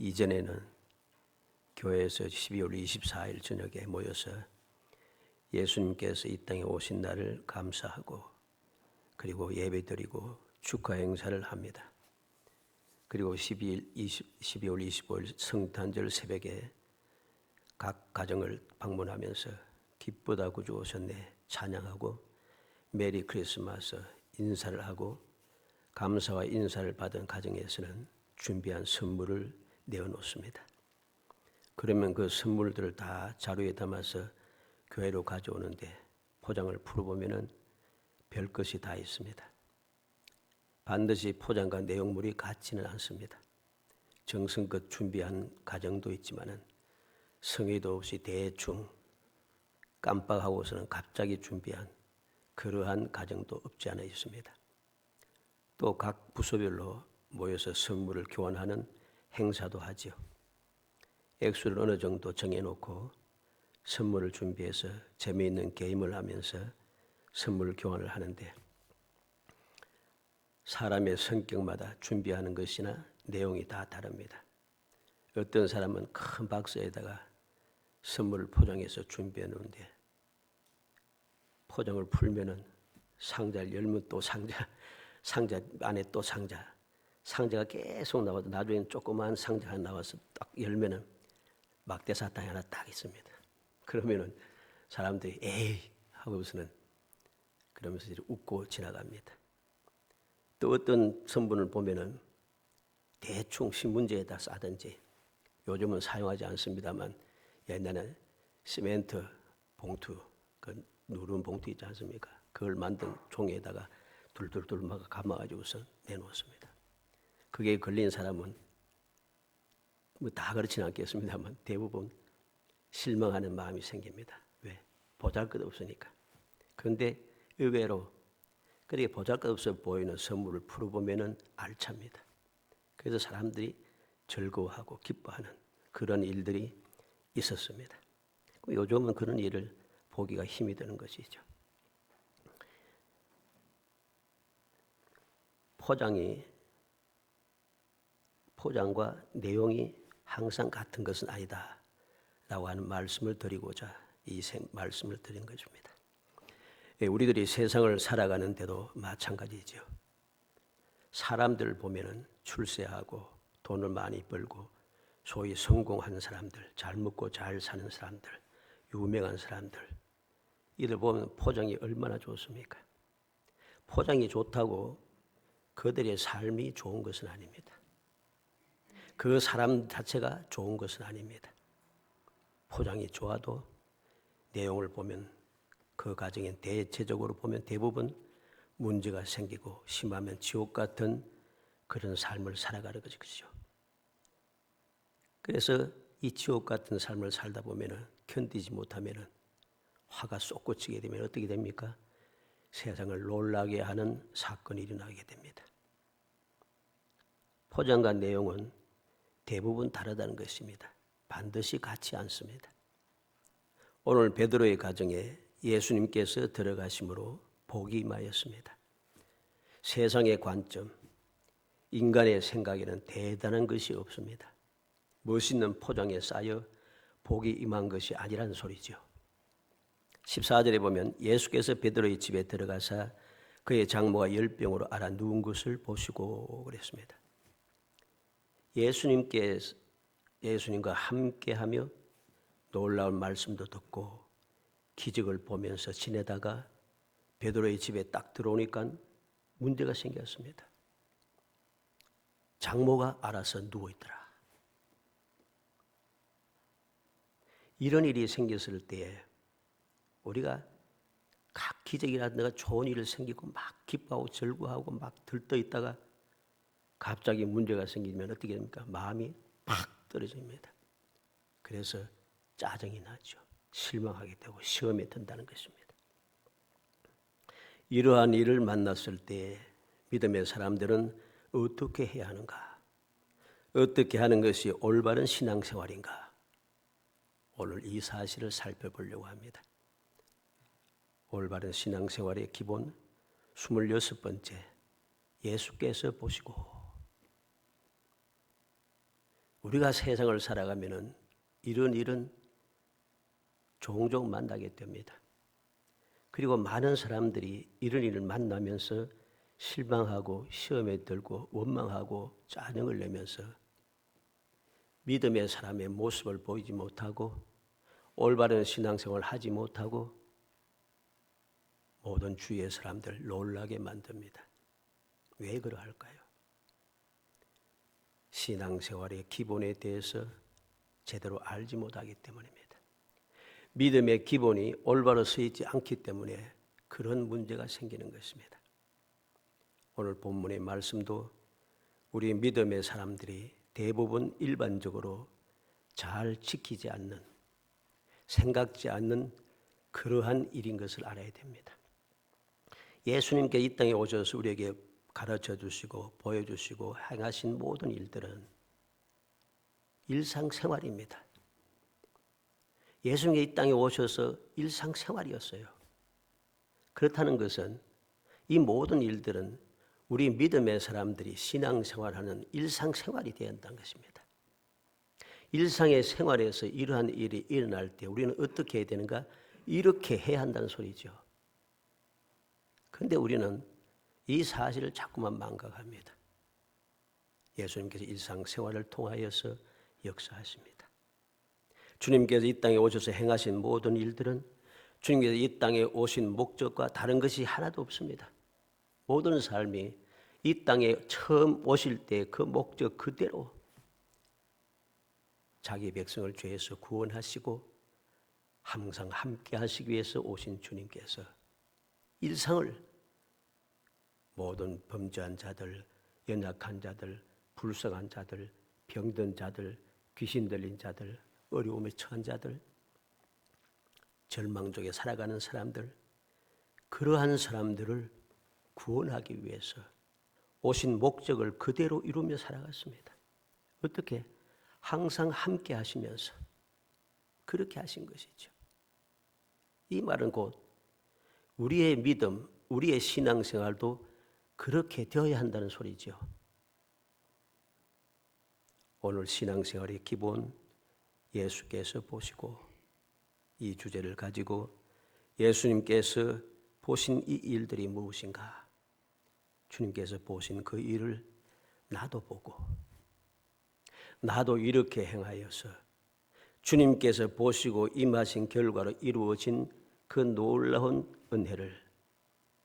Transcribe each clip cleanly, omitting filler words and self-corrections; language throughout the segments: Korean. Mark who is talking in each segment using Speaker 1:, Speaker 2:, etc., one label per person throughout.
Speaker 1: 이전에는 교회에서 12월 24일 저녁에 모여서 예수님께서 이 땅에 오신 날을 감사하고 그리고 예배드리고 축하 행사를 합니다. 그리고 12월 25일 성탄절 새벽에 각 가정을 방문하면서 기쁘다 구주 오셨네 찬양하고 메리 크리스마스 인사를 하고 감사와 인사를 받은 가정에서는 준비한 선물을 내어놓습니다. 그러면 그 선물들을 다 자루에 담아서 교회로 가져오는데 포장을 풀어보면 별것이 다 있습니다. 반드시 포장과 내용물이 같지는 않습니다. 정성껏 준비한 가정도 있지만 성의도 없이 대충 깜빡하고서는 갑자기 준비한 그러한 가정도 없지 않아 있습니다. 또 각 부서별로 모여서 선물을 교환하는 행사도 하지요. 액수를 어느 정도 정해놓고 선물을 준비해서 재미있는 게임을 하면서 선물 교환을 하는데 사람의 성격마다 준비하는 것이나 내용이 다 다릅니다. 어떤 사람은 큰 박스에다가 선물을 포장해서 준비해 놓은데 포장을 풀면은 상자를 열면 또 상자 안에 또 상자가 계속 나와도 나중에는 조그마한 상자가 나와서 딱 열면은 막대 사탕이 하나 딱 있습니다. 그러면은 사람들이 에이 하고서는 그러면서 웃고 지나갑니다. 또 어떤 선물을 보면은 대충 신문지에다 싸든지 요즘은 사용하지 않습니다만 옛날에는 시멘트 봉투 그 누런 봉투 있지 않습니까? 그걸 만든 종이에다가 둘둘둘 막 감아가지고서 내놓습니다. 그게 걸린 사람은 뭐 다 그렇지는 않겠습니다만 대부분 실망하는 마음이 생깁니다. 왜? 보잘것없으니까. 그런데 의외로 그렇게 보잘것없어 보이는 선물을 풀어보면 알찹니다. 그래서 사람들이 즐거워하고 기뻐하는 그런 일들이 있었습니다. 요즘은 그런 일을 보기가 힘이 드는 것이죠. 포장과 내용이 항상 같은 것은 아니다 라고 하는 말씀을 드리고자 이 말씀을 드린 것입니다. 우리들이 세상을 살아가는데도 마찬가지죠. 사람들을 보면은 출세하고 돈을 많이 벌고 소위 성공한 사람들, 잘 먹고 잘 사는 사람들, 유명한 사람들 이들 보면 포장이 얼마나 좋습니까? 포장이 좋다고 그들의 삶이 좋은 것은 아닙니다. 그 사람 자체가 좋은 것은 아닙니다. 포장이 좋아도 내용을 보면 그 가정엔 대체적으로 보면 대부분 문제가 생기고 심하면 지옥 같은 그런 삶을 살아가는 것이죠. 그래서 이 지옥 같은 삶을 살다 보면 견디지 못하면 화가 솟구치게 되면 어떻게 됩니까? 세상을 놀라게 하는 사건이 일어나게 됩니다. 포장과 내용은 대부분 다르다는 것입니다. 반드시 같지 않습니다. 오늘 베드로의 가정에 예수님께서 들어가심으로 복이 임하였습니다. 세상의 관점, 인간의 생각에는 대단한 것이 없습니다. 멋있는 포장에 쌓여 복이 임한 것이 아니라는 소리죠. 14절에 보면 예수께서 베드로의 집에 들어가사 그의 장모가 열병으로 앓아 누운 것을 보시고 그랬습니다. 예수님과 함께하며 놀라운 말씀도 듣고 기적을 보면서 지내다가 베드로의 집에 딱 들어오니까 문제가 생겼습니다. 장모가 알아서 누워있더라. 이런 일이 생겼을 때에 우리가 각 기적이라든가 좋은 일이 생기고 막 기뻐하고 즐거워하고 막 들떠있다가 갑자기 문제가 생기면 어떻게 됩니까? 마음이 팍 떨어집니다. 그래서 짜증이 나죠. 실망하게 되고 시험에 든다는 것입니다. 이러한 일을 만났을 때 믿음의 사람들은 어떻게 해야 하는가? 어떻게 하는 것이 올바른 신앙생활인가? 오늘 이 사실을 살펴보려고 합니다. 올바른 신앙생활의 기본 26번째, 예수께서 보시고 우리가 세상을 살아가면은 이런 일은 종종 만나게 됩니다. 그리고 많은 사람들이 이런 일을 만나면서 실망하고 시험에 들고 원망하고 짜증을 내면서 믿음의 사람의 모습을 보이지 못하고 올바른 신앙생활을 하지 못하고 모든 주위의 사람들 놀라게 만듭니다. 왜 그러할까요? 신앙생활의 기본에 대해서 제대로 알지 못하기 때문입니다. 믿음의 기본이 올바로 서 있지 않기 때문에 그런 문제가 생기는 것입니다. 오늘 본문의 말씀도 우리 믿음의 사람들이 대부분 일반적으로 잘 지키지 않는, 생각지 않는 그러한 일인 것을 알아야 됩니다. 예수님께 이 땅에 오셔서 우리에게 가르쳐 주시고 보여주시고 행하신 모든 일들은 일상생활입니다. 예수님이 이 땅에 오셔서 일상생활이었어요. 그렇다는 것은 이 모든 일들은 우리 믿음의 사람들이 신앙생활하는 일상생활이 되어야 한다는 것입니다. 일상의 생활에서 이러한 일이 일어날 때 우리는 어떻게 해야 되는가? 이렇게 해야 한다는 소리죠. 그런데 우리는 이 사실을 자꾸만 망각합니다. 예수님께서 일상생활을 통하여서 역사하십니다. 주님께서 이 땅에 오셔서 행하신 모든 일들은 주님께서 이 땅에 오신 목적과 다른 것이 하나도 없습니다. 모든 삶이 이 땅에 처음 오실 때 그 목적 그대로 자기 백성을 죄에서 구원하시고 항상 함께 하시기 위해서 오신 주님께서 일상을 모든 범죄한 자들, 연약한 자들, 불쌍한 자들, 병든 자들, 귀신 들린 자들, 어려움에 처한 자들, 절망 속에 살아가는 사람들, 그러한 사람들을 구원하기 위해서 오신 목적을 그대로 이루며 살아갔습니다. 어떻게? 항상 함께 하시면서 그렇게 하신 것이죠. 이 말은 곧 우리의 믿음, 우리의 신앙생활도 그렇게 되어야 한다는 소리죠. 오늘 신앙생활의 기본 예수께서 보시고 이 주제를 가지고 예수님께서 보신 이 일들이 무엇인가? 주님께서 보신 그 일을 나도 보고 나도 이렇게 행하여서 주님께서 보시고 임하신 결과로 이루어진 그 놀라운 은혜를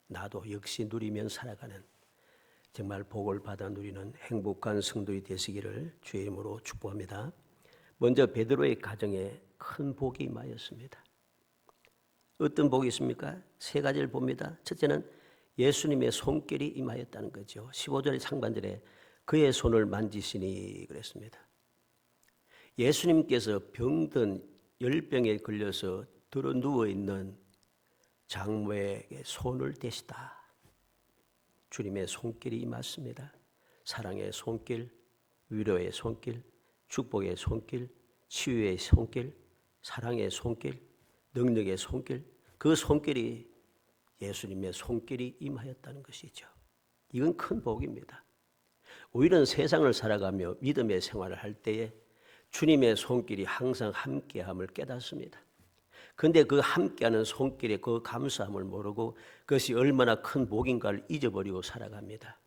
Speaker 1: 나도 역시 누리면 살아가는 정말 복을 받아 누리는 행복한 성도이 되시기를 주의 이름으로 축복합니다. 먼저 베드로의 가정에 큰 복이 임하였습니다. 어떤 복이 있습니까? 세 가지를 봅니다. 첫째는 예수님의 손길이 임하였다는 거죠. 15절의 상반절에 그의 손을 만지시니 그랬습니다. 예수님께서 병든 열병에 걸려서 들어 누워있는 장모에게 손을 대시다. 주님의 손길이 임했습니다. 사랑의 손길, 위로의 손길, 축복의 손길, 치유의 손길, 사랑의 손길, 능력의 손길, 그 손길이 예수님의 손길이 임하였다는 것이죠. 이건 큰 복입니다. 우리는 세상을 살아가며 믿음의 생활을 할 때에 주님의 손길이 항상 함께함을 깨닫습니다. 그런데 그 함께하는 손길의 그 감사함을 모르고 그것이 얼마나 큰 복인가를 잊어버리고 살아갑니다.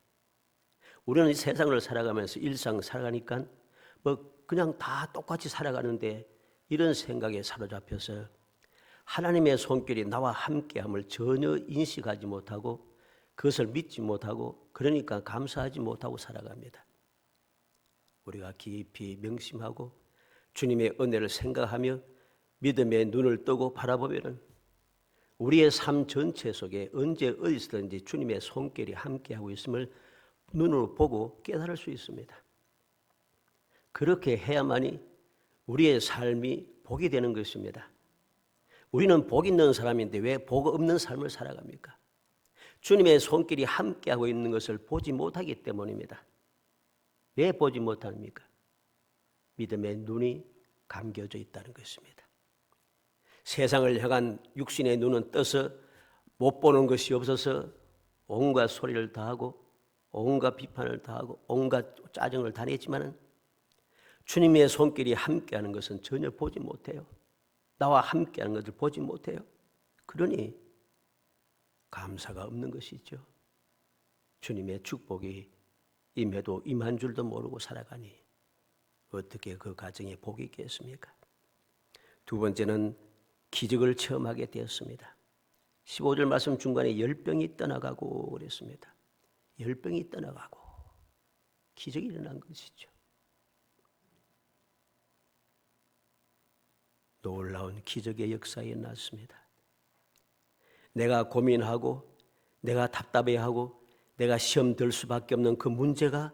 Speaker 1: 우리는 이 세상을 살아가면서 일상 살아가니까 그냥 다 똑같이 살아가는데 이런 생각에 사로잡혀서 하나님의 손길이 나와 함께함을 전혀 인식하지 못하고 그것을 믿지 못하고 그러니까 감사하지 못하고 살아갑니다. 우리가 깊이 명심하고 주님의 은혜를 생각하며 믿음의 눈을 뜨고 바라보면 우리의 삶 전체 속에 언제 어디서든지 주님의 손길이 함께하고 있음을 눈으로 보고 깨달을 수 있습니다. 그렇게 해야만이 우리의 삶이 복이 되는 것입니다. 우리는 복 있는 사람인데 왜 복 없는 삶을 살아갑니까? 주님의 손길이 함께하고 있는 것을 보지 못하기 때문입니다. 왜 보지 못합니까? 믿음의 눈이 감겨져 있다는 것입니다. 세상을 향한 육신의 눈은 떠서 못 보는 것이 없어서 온갖 소리를 다하고 온갖 비판을 다하고 온갖 짜증을 다 냈지만은 주님의 손길이 함께하는 것은 전혀 보지 못해요. 나와 함께하는 것을 보지 못해요. 그러니 감사가 없는 것이죠. 주님의 축복이 임해도 임한 줄도 모르고 살아가니 어떻게 그 가정에 복이 있겠습니까? 두 번째는 기적을 체험하게 되었습니다. 15절 말씀 중간에 열병이 떠나가고 그랬습니다. 열병이 떠나가고 기적이 일어난 것이죠. 놀라운 기적의 역사가 일어났습니다. 내가 고민하고 내가 답답해하고 내가 시험 들 수밖에 없는 그 문제가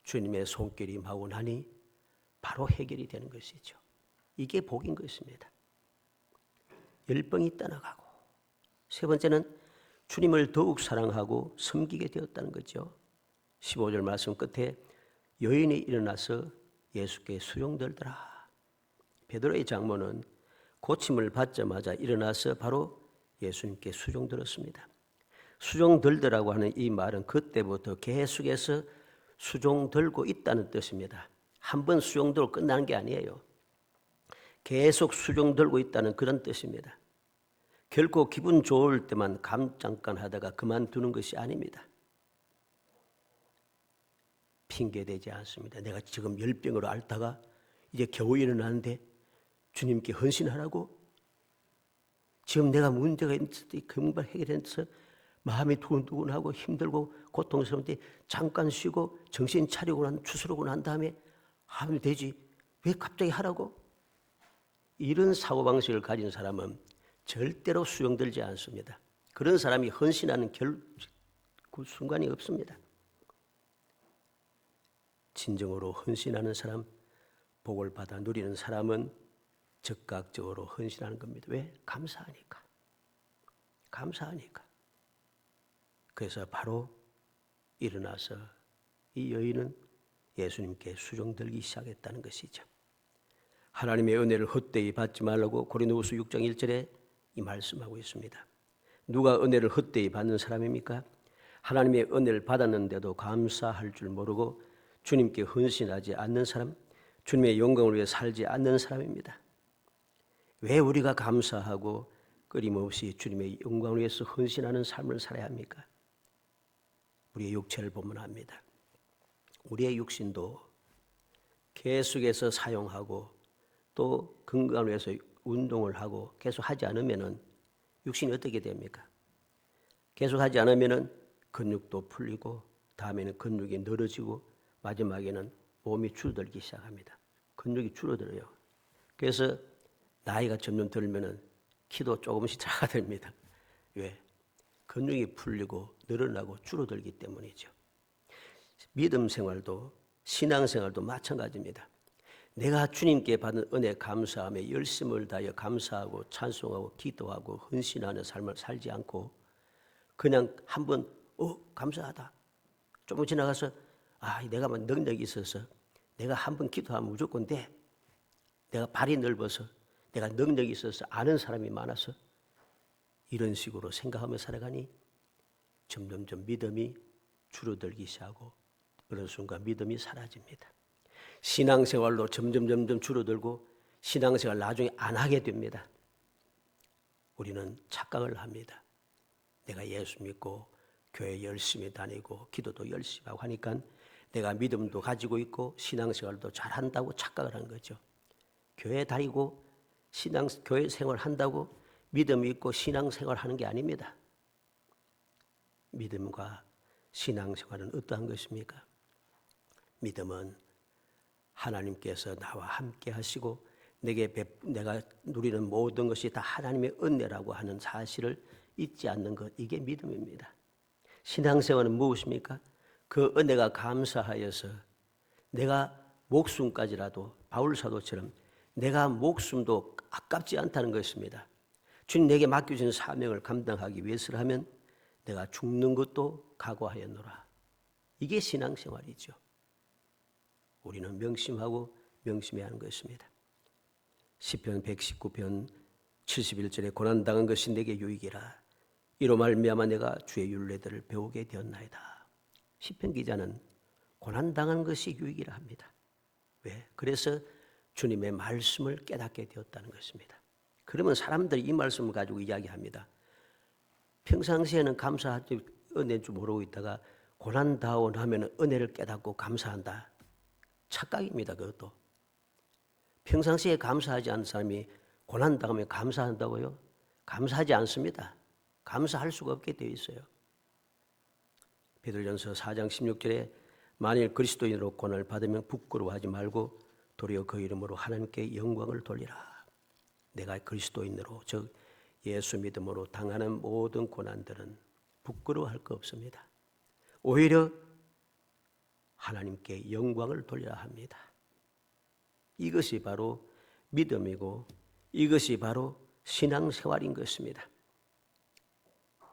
Speaker 1: 주님의 손길이 임하고 나니 바로 해결이 되는 것이죠. 이게 복인 것입니다. 열병이 떠나가고 세 번째는 주님을 더욱 사랑하고 섬기게 되었다는 거죠. 15절 말씀 끝에 여인이 일어나서 예수께 수종들더라. 베드로의 장모는 고침을 받자마자 일어나서 바로 예수님께 수종들었습니다. 수종들더라고 하는 이 말은 그때부터 계속해서 수종들고 있다는 뜻입니다. 한 번 수종들고 끝나는 게 아니에요. 계속 수종들고 있다는 그런 뜻입니다. 결코 기분 좋을 때만 잠깐 하다가 그만두는 것이 아닙니다. 핑계대지 않습니다. 내가 지금 열병으로 앓다가 이제 겨우 일어나는데 주님께 헌신하라고? 지금 내가 문제가 있는데 금방 해결해서 마음이 두근두근하고 힘들고 고통스러운데 잠깐 쉬고 정신 차리고 추스르고 난 다음에 하면 되지. 왜 갑자기 하라고? 이런 사고방식을 가진 사람은 절대로 수용되지 않습니다. 그런 사람이 헌신하는 그 순간이 없습니다. 진정으로 헌신하는 사람, 복을 받아 누리는 사람은 즉각적으로 헌신하는 겁니다. 왜? 감사하니까. 감사하니까. 그래서 바로 일어나서 이 여인은 예수님께 수종들기 시작했다는 것이죠. 하나님의 은혜를 헛되이 받지 말라고 고린도후서 6장 1절에 이 말씀하고 있습니다. 누가 은혜를 헛되이 받는 사람입니까? 하나님의 은혜를 받았는데도 감사할 줄 모르고 주님께 헌신하지 않는 사람, 주님의 영광을 위해 살지 않는 사람입니다. 왜 우리가 감사하고 끊임없이 주님의 영광을 위해서 헌신하는 삶을 살아야 합니까? 우리의 육체를 보면 압니다. 우리의 육신도 계속해서 사용하고 또 건강을 위해서 운동을 하고 계속 하지 않으면 육신이 어떻게 됩니까? 계속 하지 않으면 근육도 풀리고 다음에는 근육이 늘어지고 마지막에는 몸이 줄어들기 시작합니다. 근육이 줄어들어요. 그래서 나이가 점점 들면 키도 조금씩 작아집니다. 왜? 근육이 풀리고 늘어나고 줄어들기 때문이죠. 믿음 생활도 신앙생활도 마찬가지입니다. 내가 주님께 받은 은혜 감사함에 열심을 다하여 감사하고 찬송하고 기도하고 헌신하는 삶을 살지 않고 그냥 한번 감사하다. 조금 지나가서 내가 능력이 있어서 내가 한번 기도하면 무조건 돼. 내가 발이 넓어서 내가 능력이 있어서 아는 사람이 많아서 이런 식으로 생각하며 살아가니 점점점 믿음이 줄어들기 시작하고 어느 순간 믿음이 사라집니다. 신앙생활도 점점 줄어들고 신앙생활 나중에 안 하게 됩니다. 우리는 착각을 합니다. 내가 예수 믿고 교회 열심히 다니고 기도도 열심히 하고 하니까 내가 믿음도 가지고 있고 신앙생활도 잘한다고 착각을 한 거죠. 교회 다니고 교회 생활한다고 믿음이 있고 신앙생활 하는 게 아닙니다. 믿음과 신앙생활은 어떠한 것입니까? 믿음은 하나님께서 나와 함께 하시고 내가 누리는 모든 것이 다 하나님의 은혜라고 하는 사실을 잊지 않는 것, 이게 믿음입니다. 신앙생활은 무엇입니까? 그 은혜가 감사하여서 내가 목숨까지라도 바울 사도처럼 내가 목숨도 아깝지 않다는 것입니다. 주님 내게 맡겨진 사명을 감당하기 위해서라면 내가 죽는 것도 각오하였노라. 이게 신앙생활이죠. 우리는 명심하고 명심해야 하는 것입니다. 시편 119편 71절에 고난당한 것이 내게 유익이라. 이로 말미암아 내가 주의 율례들을 배우게 되었나이다. 시편 기자는 고난당한 것이 유익이라 합니다. 왜? 그래서 주님의 말씀을 깨닫게 되었다는 것입니다. 그러면 사람들이 이 말씀을 가지고 이야기합니다. 평상시에는 감사하지 은혜인 줄 모르고 있다가 고난다운 하면 은혜를 깨닫고 감사한다. 착각입니다. 그것도. 평상시에 감사하지 않는 사람이 고난당하면 감사한다고요? 감사하지 않습니다. 감사할 수가 없게 되어 있어요. 베드로전서 4장 16절에 만일 그리스도인으로 고난을 받으면 부끄러워하지 말고 도리어 그 이름으로 하나님께 영광을 돌리라. 내가 그리스도인으로 즉 예수 믿음으로 당하는 모든 고난들은 부끄러워할 거 없습니다. 오히려 하나님께 영광을 돌리라 합니다. 이것이 바로 믿음이고 이것이 바로 신앙생활인 것입니다.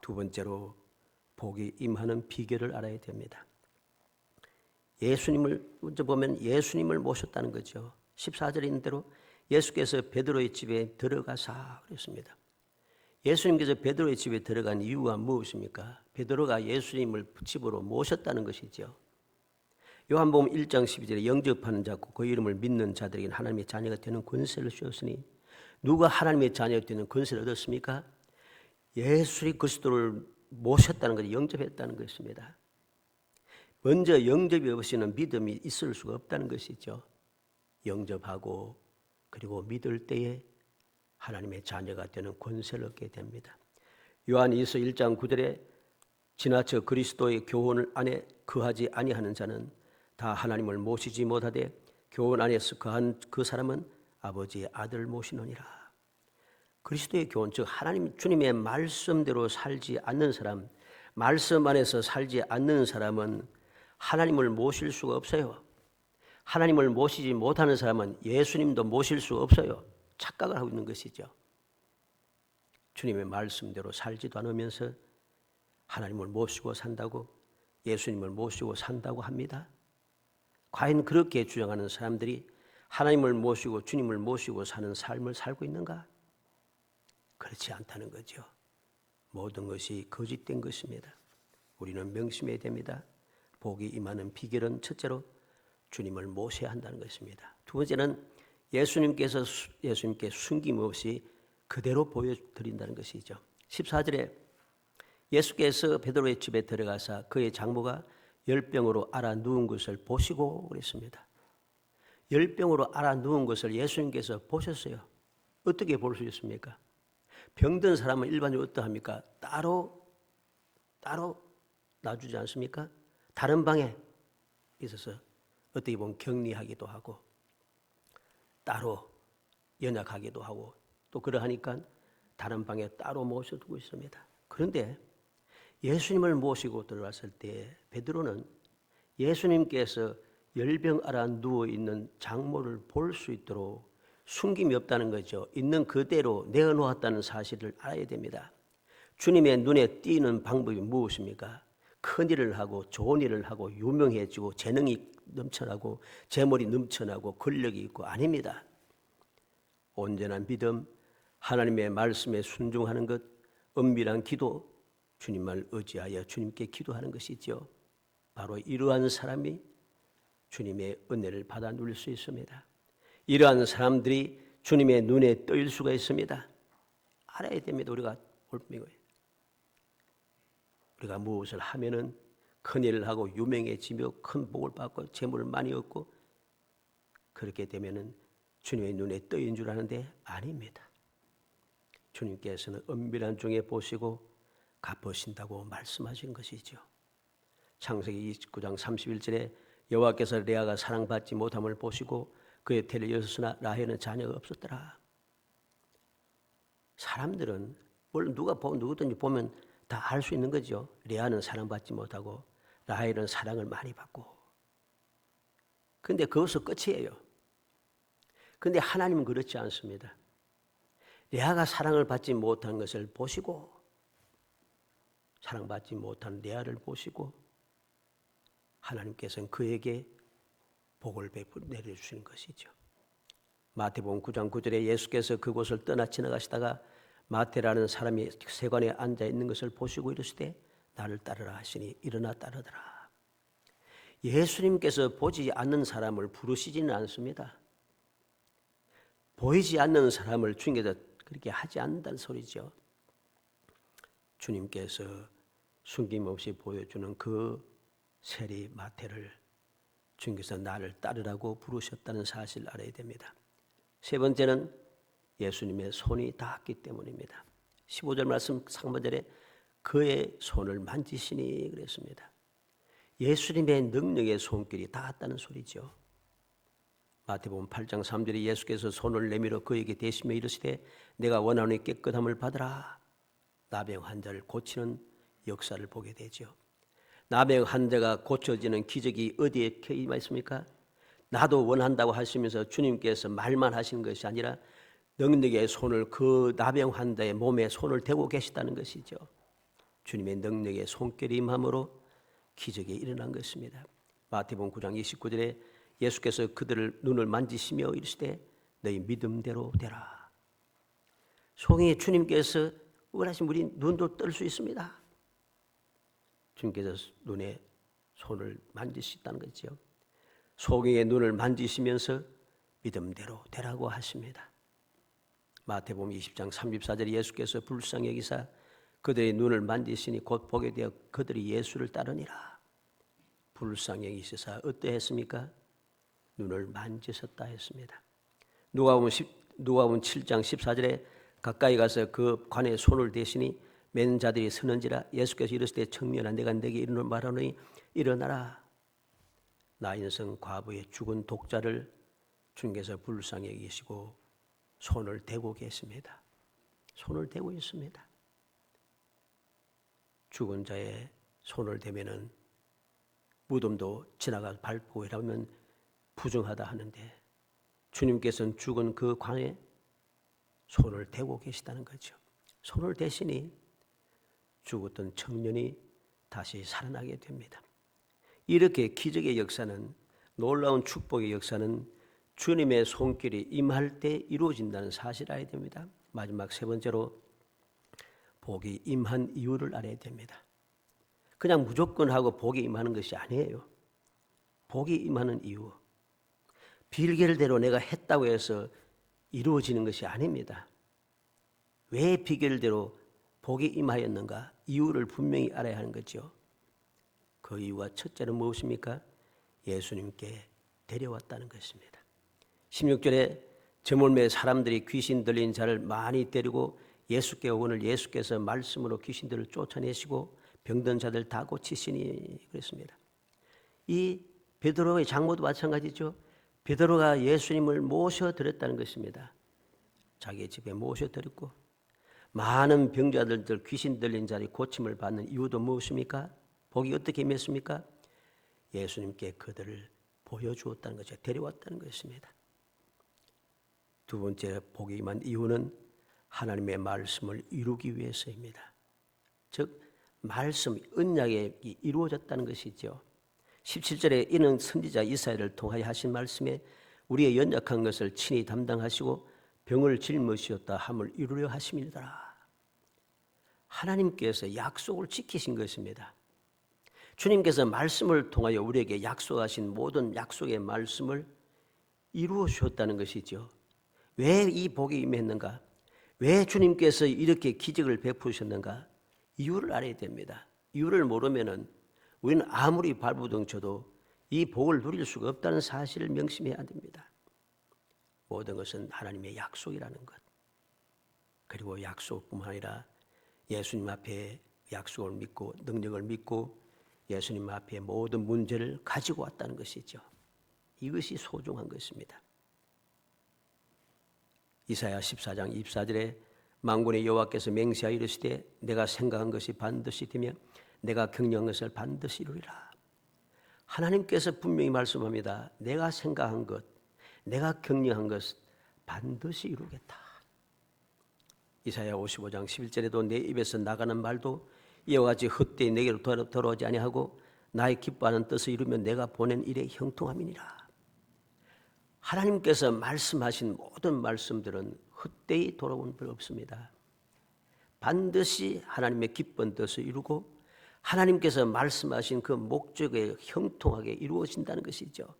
Speaker 1: 두 번째로 복이 임하는 비결을 알아야 됩니다. 예수님을 먼저 보면 예수님을 모셨다는 거죠. 14절에 있는 대로 예수께서 베드로의 집에 들어가사 그랬습니다. 예수님께서 베드로의 집에 들어간 이유가 무엇입니까? 베드로가 예수님을 집으로 모셨다는 것이죠. 요한복음 1장 12절에 영접하는 자고 그 이름을 믿는 자들에게는 하나님의 자녀가 되는 권세를 주었으니 누가 하나님의 자녀가 되는 권세를 얻었습니까? 예수 그리스도를 모셨다는 것이 영접했다는 것입니다. 먼저 영접이 없이는 믿음이 있을 수가 없다는 것이죠. 영접하고 그리고 믿을 때에 하나님의 자녀가 되는 권세를 얻게 됩니다. 요한일서 1장 9절에 지나쳐 그리스도의 교훈을 안에 거하지 아니하는 자는 다 하나님을 모시지 못하되 교훈 안에서 거한 그 사람은 아버지의 아들 모시느니라. 그리스도의 교훈 즉 하나님 주님의 말씀대로 살지 않는 사람, 말씀 안에서 살지 않는 사람은 하나님을 모실 수가 없어요. 하나님을 모시지 못하는 사람은 예수님도 모실 수가 없어요. 착각을 하고 있는 것이죠. 주님의 말씀대로 살지도 않으면서 하나님을 모시고 산다고 예수님을 모시고 산다고 합니다. 과연 그렇게 주장하는 사람들이 하나님을 모시고 주님을 모시고 사는 삶을 살고 있는가? 그렇지 않다는 거죠. 모든 것이 거짓된 것입니다. 우리는 명심해야 됩니다. 복이 임하는 비결은 첫째로 주님을 모셔야 한다는 것입니다. 두 번째는 예수님께 숨김없이 그대로 보여드린다는 것이죠. 14절에 예수께서 베드로의 집에 들어가사 그의 장모가 열병으로 앓아 누운 것을 보시고 그랬습니다. 열병으로 앓아 누운 것을 예수님께서 보셨어요. 어떻게 볼 수 있습니까? 병든 사람은 일반적으로 어떠합니까? 따로 놔주지 않습니까? 다른 방에 있어서 어떻게 보면 격리하기도 하고 따로 연약하기도 하고 또 그러하니까 다른 방에 따로 모셔두고 있습니다. 그런데 예수님을 모시고 들어갔을 때 베드로는 예수님께서 열병 앓아 누워있는 장모를 볼 수 있도록 숨김이 없다는 거죠. 있는 그대로 내어놓았다는 사실을 알아야 됩니다. 주님의 눈에 띄는 방법이 무엇입니까? 큰 일을 하고 좋은 일을 하고 유명해지고 재능이 넘쳐나고 재물이 넘쳐나고 권력이 있고 아닙니다. 온전한 믿음, 하나님의 말씀에 순종하는 것, 은밀한 기도, 주님을 의지하여 주님께 기도하는 것이죠. 바로 이러한 사람이 주님의 은혜를 받아 누릴 수 있습니다. 이러한 사람들이 주님의 눈에 떠일 수가 있습니다. 알아야 됩니다. 우리가 무엇을 하면은 큰 일을 하고 유명해지며 큰 복을 받고 재물을 많이 얻고 그렇게 되면은 주님의 눈에 떠인 줄 아는데 아닙니다. 주님께서는 은밀한 중에 보시고 갚으신다고 말씀하신 것이죠. 창세기 29장 31절에 여호와께서 레아가 사랑받지 못함을 보시고 그의 태를 여셨으나 라헬은 자녀가 없었더라. 사람들은 물론 누구든지 보면 다 알 수 있는 거죠. 레아는 사랑받지 못하고 라헬은 사랑을 많이 받고. 그런데 그것은 끝이에요. 그런데 하나님은 그렇지 않습니다. 레아가 사랑을 받지 못한 것을 보시고 사랑받지 못한 레아를 보시고 하나님께서는 그에게 복을 내려주시는 것이죠. 마태복음 9장 9절에 예수께서 그곳을 떠나 지나가시다가 마태라는 사람이 세관에 앉아 있는 것을 보시고 이르시되 나를 따르라 하시니 일어나 따르더라. 예수님께서 보지 않는 사람을 부르시지는 않습니다. 보이지 않는 사람을 주님께서 그렇게 하지 않는다는 소리죠. 주님께서 숨김없이 보여주는 그 세리 마태를 주님께서 나를 따르라고 부르셨다는 사실을 알아야 됩니다. 세 번째는 예수님의 손이 닿았기 때문입니다. 15절 말씀 상반절에 그의 손을 만지시니 그랬습니다. 예수님의 능력의 손길이 닿았다는 소리죠. 마태복음 8장 3절에 예수께서 손을 내밀어 그에게 대시며 이르시되 내가 원하노니 깨끗함을 받으라. 나병 환자를 고치는 역사를 보게 되죠. 나병 환자가 고쳐지는 기적이 어디에 임하 있습니까? 나도 원한다고 하시면서 주님께서 말만 하시는 것이 아니라 능력의 손을 그 나병 환자의 몸에 손을 대고 계시다는 것이죠. 주님의 능력의 손길이 임함으로 기적이 일어난 것입니다. 마태복음 9장 29절에 예수께서 그들을 눈을 만지시며 이르시되 너희 믿음대로 되라. 송이 주님께서 원하시면 우리 눈도 뜰 수 있습니다. 주님께서 눈에 손을 만지시다는 거죠. 송이의 눈을 만지시면서 믿음대로 되라고 하십니다. 마태복음 20장 34절에 예수께서 불쌍히 여기사 그들의 눈을 만지시니 곧 보게 되어 그들이 예수를 따르니라. 불쌍히 여기시사 어떠했습니까? 눈을 만지셨다 했습니다. 누가복음 7장 14절에 가까이 가서 그 관에 손을 대시니 맨 자들이 서는지라. 예수께서 이르시되 청년아 내가 네게 이르노 말하노니 일어나라. 나인성 과부의 죽은 독자를 주님께서 불쌍히 여기시고 손을 대고 계십니다. 손을 대고 있습니다. 죽은 자의 손을 대면은 무덤도 지나가 밟고 이러면 부정하다 하는데 주님께서는 죽은 그 관에 손을 대고 계시다는 거죠. 손을 대시니 죽었던 청년이 다시 살아나게 됩니다. 이렇게 기적의 역사는, 놀라운 축복의 역사는 주님의 손길이 임할 때 이루어진다는 사실을 알아야 됩니다. 마지막 세 번째로 복이 임한 이유를 알아야 됩니다. 그냥 무조건 하고 복이 임하는 것이 아니에요. 복이 임하는 이유, 비결대로 내가 했다고 해서 이루어지는 것이 아닙니다. 왜 비결대로 복이 임하였는가? 이유를 분명히 알아야 하는 거죠. 그 이유가 첫째는 무엇입니까? 예수님께 데려왔다는 것입니다. 16절에 저물매 사람들이 귀신 들린 자를 많이 데리고 예수께 오거늘 예수께서 말씀으로 귀신들을 쫓아내시고 병든 자들 다 고치시니 그랬습니다. 이 베드로의 장모도 마찬가지죠. 베드로가 예수님을 모셔드렸다는 것입니다. 자기의 집에 모셔드렸고 많은 병자들들 귀신 들린 자들이 고침을 받는 이유도 무엇입니까? 복이 어떻게 임했습니까? 예수님께 그들을 보여주었다는 것이죠. 데려왔다는 것입니다. 두 번째 복이 임한 이유는 하나님의 말씀을 이루기 위해서입니다. 즉 말씀, 언약이 이루어졌다는 것이죠. 17절에 이는 선지자 이사야를 통하여 하신 말씀에 우리의 연약한 것을 친히 담당하시고 병을 짊으시었다 함을 이루려 하심이니라. 하나님께서 약속을 지키신 것입니다. 주님께서 말씀을 통하여 우리에게 약속하신 모든 약속의 말씀을 이루어 주셨다는 것이죠. 왜 이 복이 임했는가? 왜 주님께서 이렇게 기적을 베푸셨는가? 이유를 알아야 됩니다. 이유를 모르면은 우리는 아무리 발부둥 쳐도 이 복을 누릴 수가 없다는 사실을 명심해야 됩니다. 모든 것은 하나님의 약속이라는 것. 그리고 약속뿐만 아니라 예수님 앞에 약속을 믿고 능력을 믿고 예수님 앞에 모든 문제를 가지고 왔다는 것이죠. 이것이 소중한 것입니다. 이사야 14장 24절에 만군의 여호와께서 맹세하여 이르시되 내가 생각한 것이 반드시 되며 내가 격려한 것을 반드시 이루리라. 하나님께서 분명히 말씀합니다. 내가 생각한 것, 내가 격려한 것 반드시 이루겠다. 이사야 55장 11절에도 내 입에서 나가는 말도 이와 같이 헛되이 내게로 돌아오지 아니하고 나의 기뻐하는 뜻을 이루면 내가 보낸 일에 형통함이니라. 하나님께서 말씀하신 모든 말씀들은 헛되이 돌아온 바 없습니다. 반드시 하나님의 기쁜 뜻을 이루고 하나님께서 말씀하신 그 목적에 형통하게 이루어진다는 것이죠.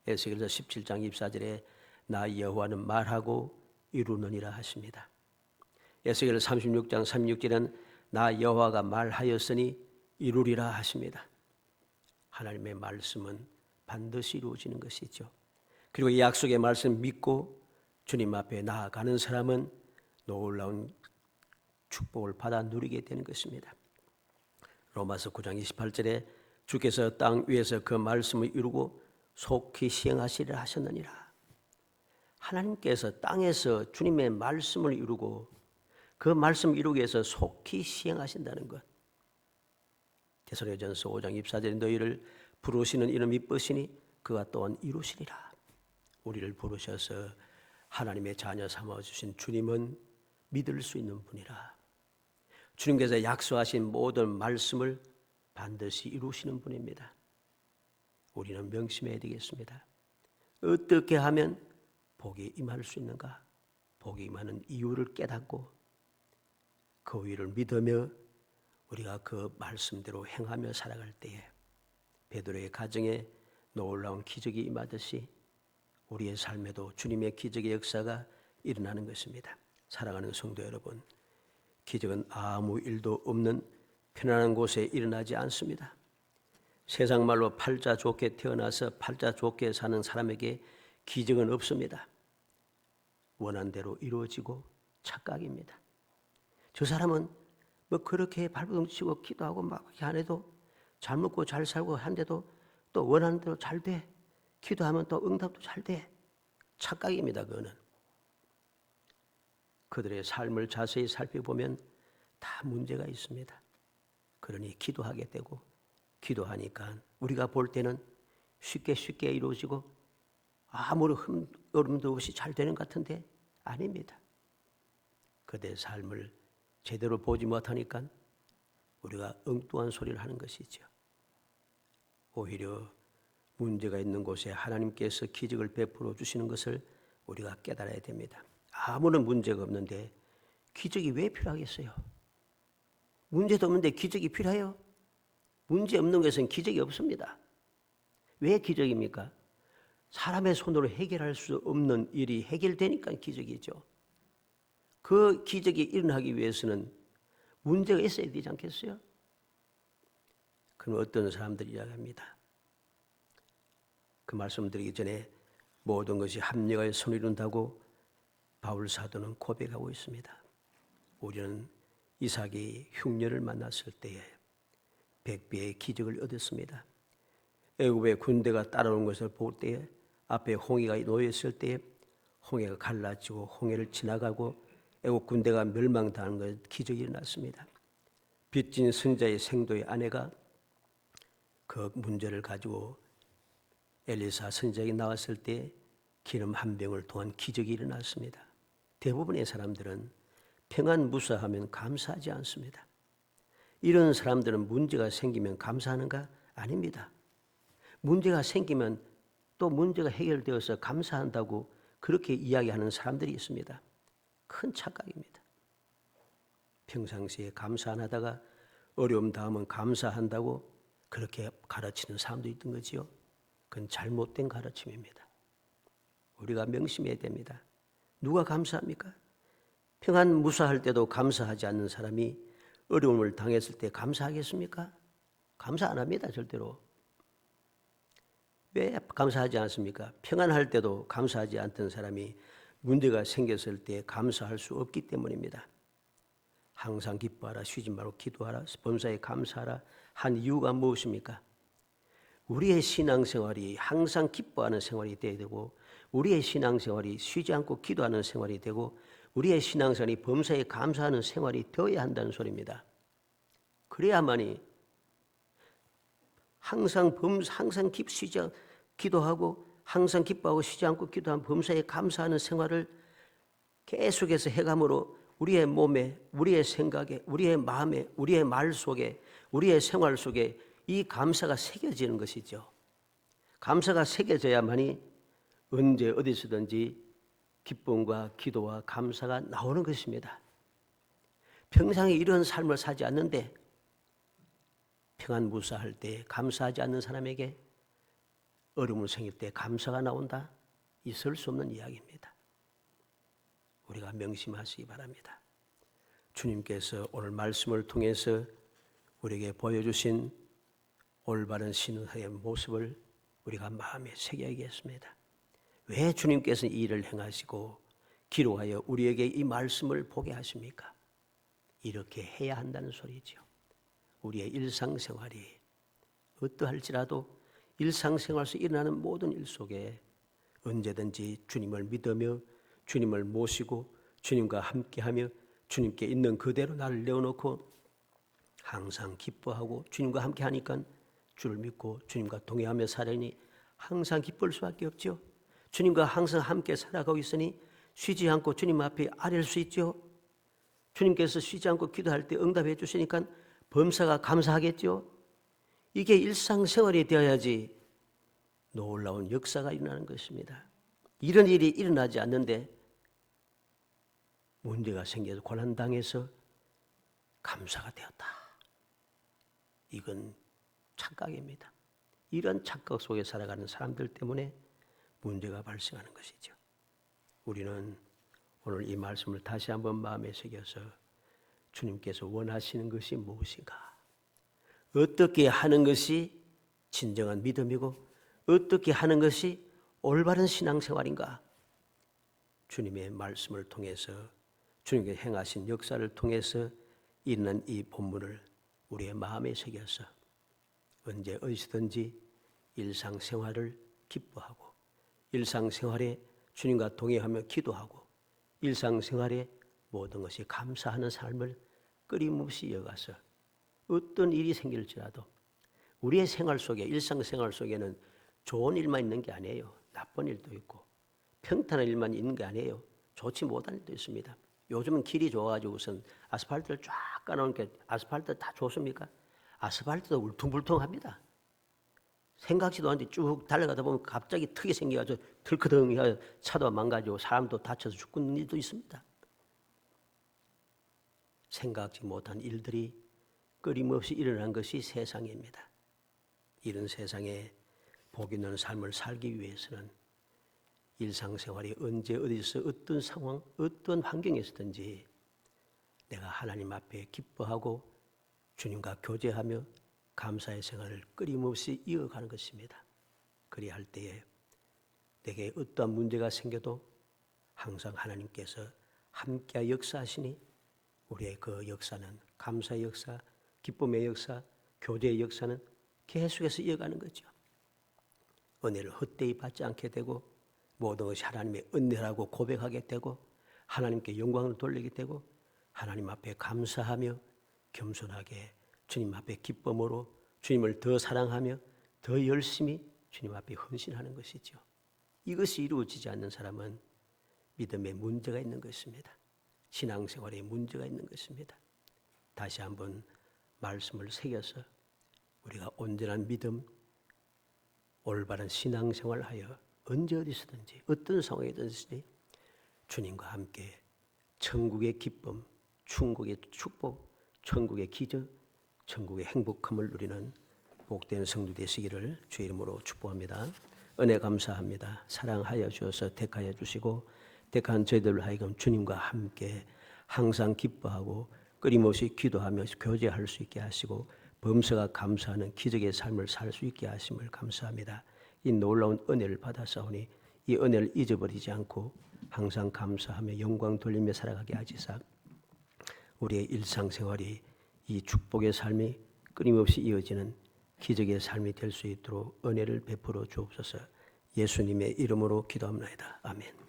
Speaker 1: 에스겔서 17장 24절에 나 여호와는 말하고 이루느니라 하십니다. 에스겔 36장 36절에는 나 여호와가 말하였으니 이루리라 하십니다. 하나님의 말씀은 반드시 이루어지는 것이죠. 그리고 이 약속의 말씀 믿고 주님 앞에 나아가는 사람은 놀라운 축복을 받아 누리게 되는 것입니다. 로마서 9장 28절에 주께서 땅 위에서 그 말씀을 이루고 속히 시행하시리라 하셨느니라. 하나님께서 땅에서 주님의 말씀을 이루고 그 말씀을 이루기 위해서 속히 시행하신다는 것. 데살로니가전서 5장 24절에 너희를 부르시는 이는 미쁘시니 그가 또한 이루시리라. 우리를 부르셔서 하나님의 자녀 삼아주신 주님은 믿을 수 있는 분이라. 주님께서 약속하신 모든 말씀을 반드시 이루시는 분입니다. 우리는 명심해야 되겠습니다. 어떻게 하면 복이 임할 수 있는가? 복이 임하는 이유를 깨닫고 그 이유를 믿으며 우리가 그 말씀대로 행하며 살아갈 때에 베드로의 가정에 놀라운 기적이 임하듯이 우리의 삶에도 주님의 기적의 역사가 일어나는 것입니다. 사랑하는 성도 여러분, 기적은 아무 일도 없는 편안한 곳에 일어나지 않습니다. 세상 말로 팔자 좋게 태어나서 팔자 좋게 사는 사람에게 기적은 없습니다. 원한 대로 이루어지고 착각입니다. 저 사람은 뭐 그렇게 발버둥치고 기도하고 막 안 해도 잘 먹고 잘 살고 한데도 또 원하는 대로 잘 돼. 기도하면 또 응답도 잘 돼. 착각입니다. 그거는. 그들의 삶을 자세히 살펴보면 다 문제가 있습니다. 그러니 기도하게 되고 기도하니까 우리가 볼 때는 쉽게 이루어지고 아무런 어려움도 없이 잘 되는 것 같은데 아닙니다. 그들의 삶을 제대로 보지 못하니까 우리가 엉뚱한 소리를 하는 것이죠. 오히려 문제가 있는 곳에 하나님께서 기적을 베풀어 주시는 것을 우리가 깨달아야 됩니다. 아무런 문제가 없는데 기적이 왜 필요하겠어요? 문제도 없는데 기적이 필요해요? 문제 없는 것은 기적이 없습니다. 왜 기적입니까? 사람의 손으로 해결할 수 없는 일이 해결되니까 기적이죠. 그 기적이 일어나기 위해서는 문제가 있어야 되지 않겠어요? 그럼 어떤 사람들이 이야기합니다. 그 말씀드리기 전에 모든 것이 합력하여 선을 이룬다고 바울 사도는 고백하고 있습니다. 우리는 이삭이 흉년을 만났을 때에 100배의 기적을 얻었습니다. 애굽의 군대가 따라오는 것을 볼 때에 앞에 홍해가 놓였을 때에 홍해가 갈라지고 홍해를 지나가고 애국 군대가 멸망당하는 것 기적이 일어났습니다. 빚진 선자의 생도의 아내가 그 문제를 가지고 엘리사 선지자에게 나왔을 때 기름 한 병을 통한 기적이 일어났습니다. 대부분의 사람들은 평안무사하면 감사하지 않습니다. 이런 사람들은 문제가 생기면 감사하는가? 아닙니다. 문제가 생기면 또 문제가 해결되어서 감사한다고 그렇게 이야기하는 사람들이 있습니다. 큰 착각입니다. 평상시에 감사 안 하다가 어려움 닿으면 감사한다고 그렇게 가르치는 사람도 있던 거지요. 그건 잘못된 가르침입니다. 우리가 명심해야 됩니다. 누가 감사합니까? 평안무사할 때도 감사하지 않는 사람이 어려움을 당했을 때 감사하겠습니까? 감사 안 합니다. 절대로. 왜 감사하지 않습니까? 평안할 때도 감사하지 않던 사람이 문제가 생겼을 때 감사할 수 없기 때문입니다. 항상 기뻐하라, 쉬지 말고 기도하라, 범사에 감사하라 한 이유가 무엇입니까? 우리의 신앙생활이 항상 기뻐하는 생활이 되어야 되고 우리의 신앙생활이 쉬지 않고 기도하는 생활이 되고 우리의 신앙생활이 범사에 감사하는 생활이 되어야 한다는 소리입니다. 그래야만이 항상 쉬지 기도하고 항상 기뻐하고 쉬지 않고 기도한 범사에 감사하는 생활을 계속해서 해감으로 우리의 몸에, 우리의 생각에, 우리의 마음에, 우리의 말 속에, 우리의 생활 속에 이 감사가 새겨지는 것이죠. 감사가 새겨져야만이 언제 어디서든지 기쁨과 기도와 감사가 나오는 것입니다. 평상에 이런 삶을 살지 않는데 평안 무사할 때 감사하지 않는 사람에게 어려움을 생길 때 감사가 나온다. 있을 수 없는 이야기입니다. 우리가 명심하시기 바랍니다. 주님께서 오늘 말씀을 통해서 우리에게 보여주신 올바른 신앙의 모습을 우리가 마음에 새겨야겠습니다. 왜 주님께서 이 일을 행하시고 기록하여 우리에게 이 말씀을 보게 하십니까? 이렇게 해야 한다는 소리죠. 우리의 일상생활이 어떠할지라도 일상생활에서 일어나는 모든 일 속에 언제든지 주님을 믿으며 주님을 모시고 주님과 함께하며 주님께 있는 그대로 나를 내어놓고 항상 기뻐하고 주님과 함께하니까 주를 믿고 주님과 동행하며 살아니 항상 기쁠 수밖에 없죠. 주님과 항상 함께 살아가고 있으니 쉬지 않고 주님 앞에 아뢰할 수 있죠. 주님께서 쉬지 않고 기도할 때 응답해 주시니까 범사가 감사하겠죠. 이게 일상생활이 되어야지 놀라운 역사가 일어나는 것입니다. 이런 일이 일어나지 않는데 문제가 생겨서 고난당해서 감사가 되었다. 이건 착각입니다. 이런 착각 속에 살아가는 사람들 때문에 문제가 발생하는 것이죠. 우리는 오늘 이 말씀을 다시 한번 마음에 새겨서 주님께서 원하시는 것이 무엇인가? 어떻게 하는 것이 진정한 믿음이고 어떻게 하는 것이 올바른 신앙생활인가? 주님의 말씀을 통해서 주님께서 행하신 역사를 통해서 있는 이 본문을 우리의 마음에 새겨서 언제 어디서든지 일상생활을 기뻐하고 일상생활에 주님과 동행하며 기도하고 일상생활에 모든 것이 감사하는 삶을 끊임없이 이어가서 어떤 일이 생길지라도 우리의 생활 속에 일상생활 속에는 좋은 일만 있는 게 아니에요. 나쁜 일도 있고 평탄한 일만 있는 게 아니에요. 좋지 못한 일도 있습니다. 요즘은 길이 좋아가지고 우선 아스팔트를 쫙 까놓으니까 아스팔트 다 좋습니까? 아스팔트도 울퉁불퉁합니다. 생각지도 않는데 쭉 달려가다 보면 갑자기 턱이 생겨가지고 덜커덩 차도 망가지고 사람도 다쳐서 죽는 일도 있습니다. 생각지 못한 일들이 끊임없이 일어난 것이 세상입니다. 이런 세상에 복 있는 삶을 살기 위해서는 일상생활이 언제 어디서 어떤 상황, 어떤 환경에서든지 내가 하나님 앞에 기뻐하고 주님과 교제하며 감사의 생활을 끊임없이 이어가는 것입니다. 그리할 때에 내게 어떠한 문제가 생겨도 항상 하나님께서 함께 역사하시니 우리의 그 역사는 감사의 역사, 기쁨의 역사, 교제의 역사는 계속해서 이어가는 거죠. 은혜를 헛되이 받지 않게 되고 모든 것이 하나님의 은혜라고 고백하게 되고 하나님께 영광을 돌리게 되고 하나님 앞에 감사하며 겸손하게 주님 앞에 기쁨으로 주님을 더 사랑하며 더 열심히 주님 앞에 헌신하는 것이죠. 이것이 이루어지지 않는 사람은 믿음에 문제가 있는 것입니다. 신앙생활에 문제가 있는 것입니다. 다시 한번 말씀을 새겨서 우리가 온전한 믿음, 올바른 신앙생활을 하여 언제 어디서든지 어떤 상황이든지 주님과 함께 천국의 기쁨, 천국의 축복, 천국의 기적, 천국의 행복함을 누리는 복된 성도 되시기를 주의 이름으로 축복합니다. 은혜 감사합니다. 사랑하여 주셔서 택하여 주시고 택한 저희들을 하여금 주님과 함께 항상 기뻐하고 끊임없이 기도하며 교제할 수 있게 하시고 범사가 감사하는 기적의 삶을 살 수 있게 하심을 감사합니다. 이 놀라운 은혜를 받아사오니 이 은혜를 잊어버리지 않고 항상 감사하며 영광 돌리며 살아가게 하시사 우리의 일상생활이 이 축복의 삶이 끊임없이 이어지는 기적의 삶이 될 수 있도록 은혜를 베풀어 주옵소서. 예수님의 이름으로 기도합니다. 아멘.